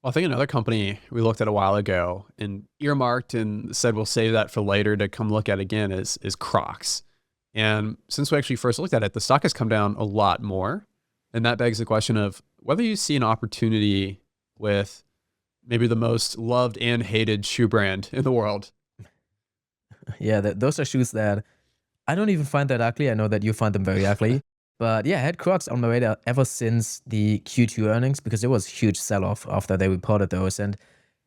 Well, I think another company we looked at a while ago and earmarked and said we'll save that for later to come look at again is Crocs. And since we actually first looked at it, the stock has come down a lot more. And that begs the question of whether you see an opportunity with maybe the most loved and hated shoe brand in the world. Yeah, those are shoes that I don't even find that ugly. I know that you find them very ugly. But yeah, I had Crocs on my radar ever since the Q2 earnings because there was a huge sell off after they reported those. And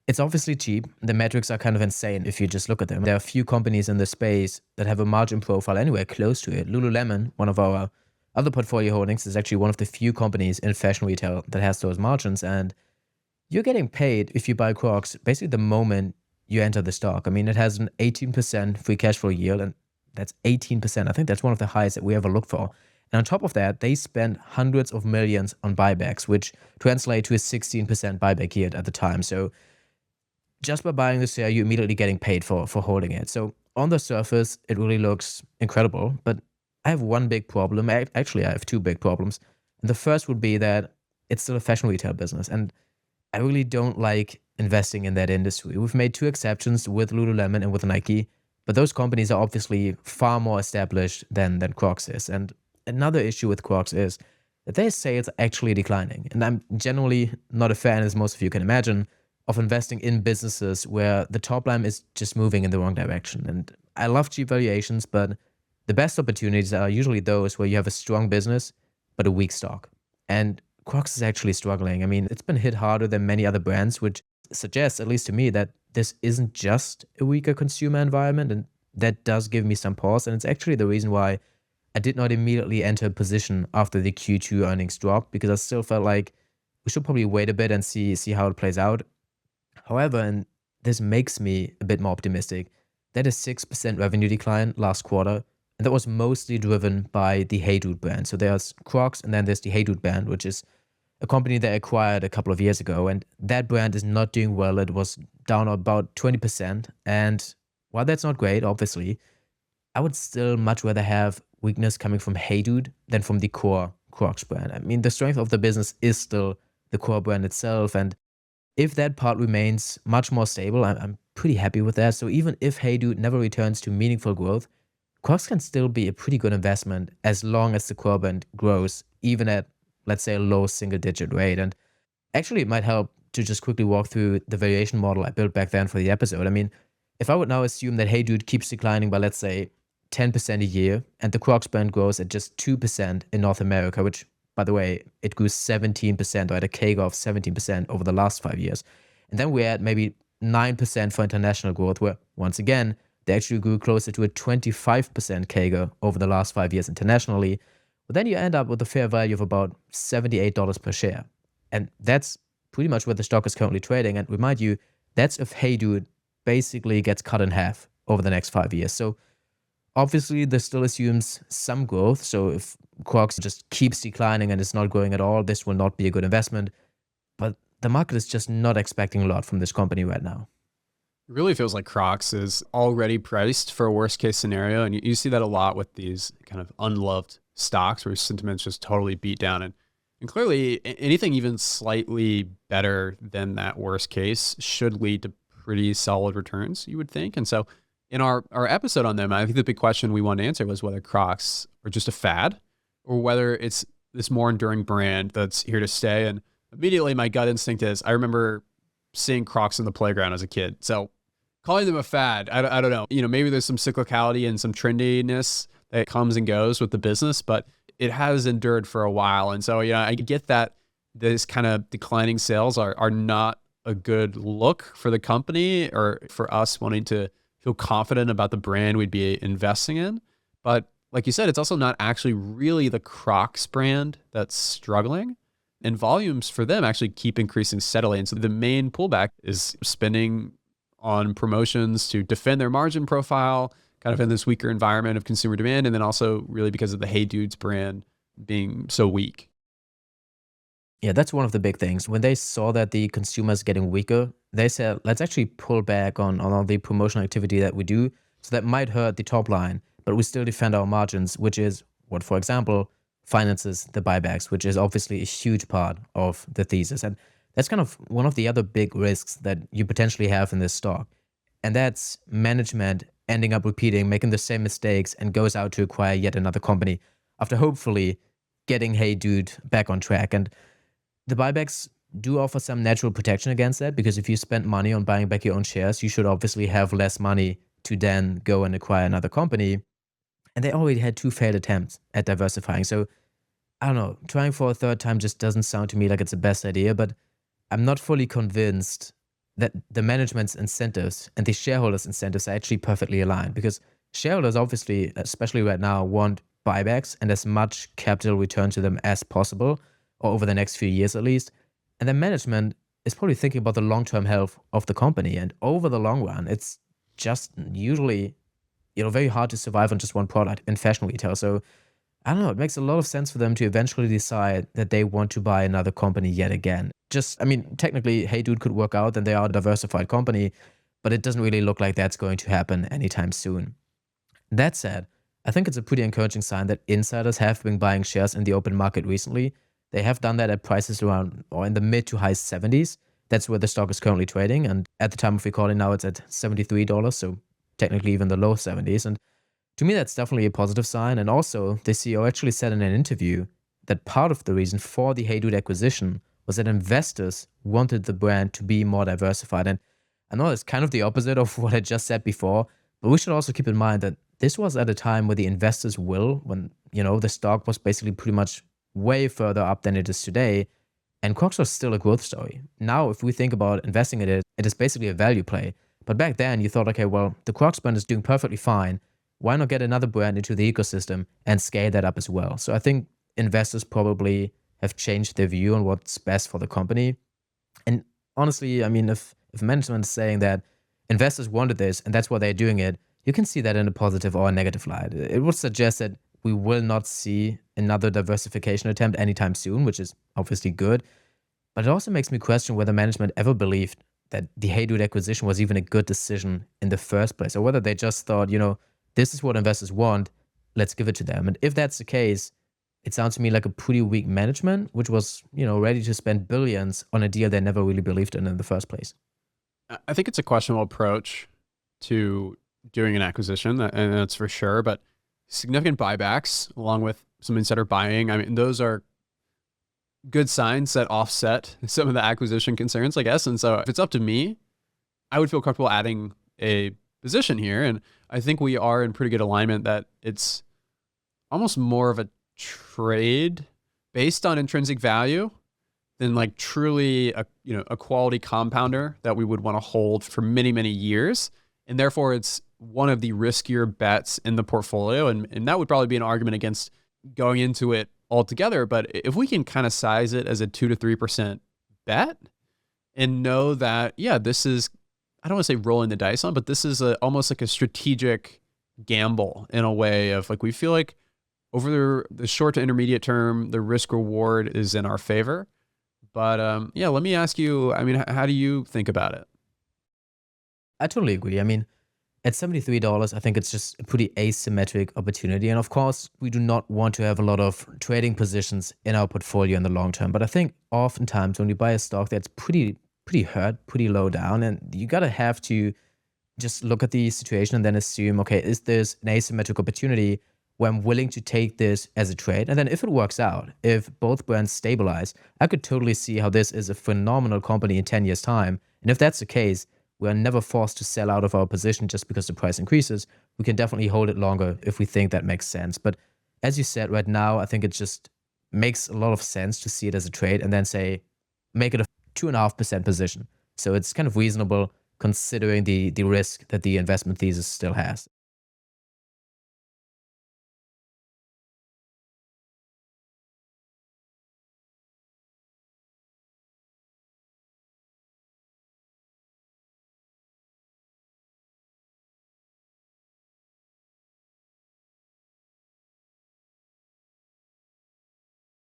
it's obviously cheap. The metrics are kind of insane if you just look at them. There are a few companies in the space that have a margin profile anywhere close to it. Lululemon, one of our other portfolio holdings, is actually one of the few companies in fashion retail that has those margins. And you're getting paid if you buy Crocs basically the moment you enter the stock. I mean, it has an 18% free cash flow yield, and that's 18%. I think that's one of the highest that we ever looked for. And on top of that, they spent hundreds of millions on buybacks, which translate to a 16% buyback yield at the time. So just by buying the share, you're immediately getting paid for holding it. So on the surface, it really looks incredible. But I have one big problem. Actually, I have two big problems. And the first would be that it's still a fashion retail business. And I really don't like investing in that industry. We've made two exceptions with Lululemon and with Nike, but those companies are obviously far more established than Crocs is. And another issue with Crocs is that their sales are actually declining. And I'm generally not a fan, as most of you can imagine, of investing in businesses where the top line is just moving in the wrong direction. And I love cheap valuations, but the best opportunities are usually those where you have a strong business but a weak stock. And Crocs is actually struggling. I mean, it's been hit harder than many other brands, which suggests, at least to me, that this isn't just a weaker consumer environment. And that does give me some pause. And it's actually the reason why I did not immediately enter a position after the Q2 earnings drop, because I still felt like we should probably wait a bit and see how it plays out. However, and this makes me a bit more optimistic, that a 6% revenue decline last quarter, and that was mostly driven by the Hey Dude brand. So there's Crocs and then there's the Hey Dude brand, which is a company they acquired a couple of years ago. And that brand is not doing well. It was down about 20%. And while that's not great, obviously, I would still much rather have weakness coming from Hey Dude than from the core Crocs brand. I mean, the strength of the business is still the core brand itself. And if that part remains much more stable, I'm pretty happy with that. So even if Hey Dude never returns to meaningful growth, Crocs can still be a pretty good investment as long as the core brand grows, even at, let's say, a low single digit rate. And actually, it might help to just quickly walk through the valuation model I built back then for the episode. I mean, if I would now assume that Hey Dude keeps declining by, let's say, 10% a year, and the Crocs brand grows at just 2% in North America, which, by the way, it grew 17% or at a CAGR of 17% over the last 5 years. And then we're at maybe 9% for international growth, where, once again, they actually grew closer to a 25% CAGR over the last 5 years internationally. But then you end up with a fair value of about $78 per share. And that's pretty much where the stock is currently trading. And remind you, that's if Hey Dude basically gets cut in half over the next 5 years. So obviously, this still assumes some growth. So if Crocs just keeps declining and is not growing at all, this will not be a good investment. But the market is just not expecting a lot from this company right now. It really feels like Crocs is already priced for a worst case scenario. And you see that a lot with these kind of unloved stocks where sentiment's just totally beat down. And clearly, anything even slightly better than that worst case should lead to pretty solid returns, you would think. And so in our episode on them, I think the big question we wanted to answer was whether Crocs are just a fad or whether it's this more enduring brand that's here to stay. And immediately my gut instinct is I remember seeing Crocs in the playground as a kid. So calling them a fad, I don't know. Maybe there's some cyclicality and some trendiness that comes and goes with the business, but it has endured for a while. And so, I get that this kind of declining sales are not a good look for the company or for us wanting to feel confident about the brand we'd be investing in. But like you said, it's also not actually really the Crocs brand that's struggling. And volumes for them actually keep increasing steadily. And so the main pullback is spending on promotions to defend their margin profile, kind of in this weaker environment of consumer demand. And then also really because of the Hey Dudes brand being so weak. Yeah, that's one of the big things. When they saw that the consumer is getting weaker, they said, let's actually pull back on all the promotional activity that we do. So that might hurt the top line, but we still defend our margins, which is what, for example, finances the buybacks, which is obviously a huge part of the thesis. And That's kind of one of the other big risks that you potentially have in this stock. And that's management ending up repeating, making the same mistakes, and goes out to acquire yet another company after hopefully getting Hey Dude back on track. And the buybacks do offer some natural protection against that, because if you spend money on buying back your own shares, you should obviously have less money to then go and acquire another company. And they already had two failed attempts at diversifying. So I don't know, trying for a third time just doesn't sound to me like it's the best idea, but I'm not fully convinced that the management's incentives and the shareholders' incentives are actually perfectly aligned, because shareholders obviously, especially right now, want buybacks and as much capital return to them as possible, or over the next few years at least. And then management is probably thinking about the long-term health of the company. And over the long run, it's just usually, very hard to survive on just one product in fashion retail. So I don't know, it makes a lot of sense for them to eventually decide that they want to buy another company yet again. Just, I mean, technically, Hey Dude could work out and they are a diversified company, but it doesn't really look like that's going to happen anytime soon. That said, I think it's a pretty encouraging sign that insiders have been buying shares in the open market recently. They have done that at prices around or in the mid to high 70s. That's where the stock is currently trading. And at the time of recording now, it's at $73. So technically even the low 70s. And to me, that's definitely a positive sign. And also, the CEO actually said in an interview that part of the reason for the Hey Dude acquisition was that investors wanted the brand to be more diversified. And I know it's kind of the opposite of what I just said before, but we should also keep in mind that this was at a time where the investors' will, when, the stock was basically pretty much way further up than it is today. And Crocs was still a growth story. Now, if we think about investing in it, it is basically a value play. But back then, you thought, okay, well, the Crocs brand is doing perfectly fine. Why not get another brand into the ecosystem and scale that up as well? So I think investors probably have changed their view on what's best for the company. And honestly, I mean, if management is saying that investors wanted this and that's why they're doing it, you can see that in a positive or a negative light. It would suggest that we will not see another diversification attempt anytime soon, which is obviously good. But it also makes me question whether management ever believed that the Hey Dude acquisition was even a good decision in the first place, or whether they just thought, this is what investors want, let's give it to them. And if that's the case, it sounds to me like a pretty weak management, which was, ready to spend billions on a deal they never really believed in the first place. I think it's a questionable approach to doing an acquisition, and that's for sure. But significant buybacks, along with some insider buying, I mean, those are good signs that offset some of the acquisition concerns, I guess. And so if it's up to me, I would feel comfortable adding a position here. And I think we are in pretty good alignment that it's almost more of a trade based on intrinsic value than like truly a quality compounder that we would want to hold for many, many years. And therefore it's one of the riskier bets in the portfolio. And that would probably be an argument against going into it altogether. But if we can kind of size it as a 2 to 3% bet and know that, yeah, this is, I don't want to say rolling the dice on, but this is almost like a strategic gamble in a way of like, we feel like over the short to intermediate term, the risk reward is in our favor. But yeah, let me ask you, I mean, how do you think about it? I totally agree. I mean, at $73, I think it's just a pretty asymmetric opportunity. And of course, we do not want to have a lot of trading positions in our portfolio in the long term. But I think oftentimes when you buy a stock that's pretty hurt, pretty low down, and you gotta have to just look at the situation and then assume, okay, is this an asymmetric opportunity where I'm willing to take this as a trade? And then if it works out, if both brands stabilize, I could totally see how this is a phenomenal company in 10 years' time. And if that's the case, we're never forced to sell out of our position just because the price increases. We can definitely hold it longer if we think that makes sense. But as you said, right now, I think it just makes a lot of sense to see it as a trade and then say, make it a 2.5% position. So it's kind of reasonable considering the risk that the investment thesis still has.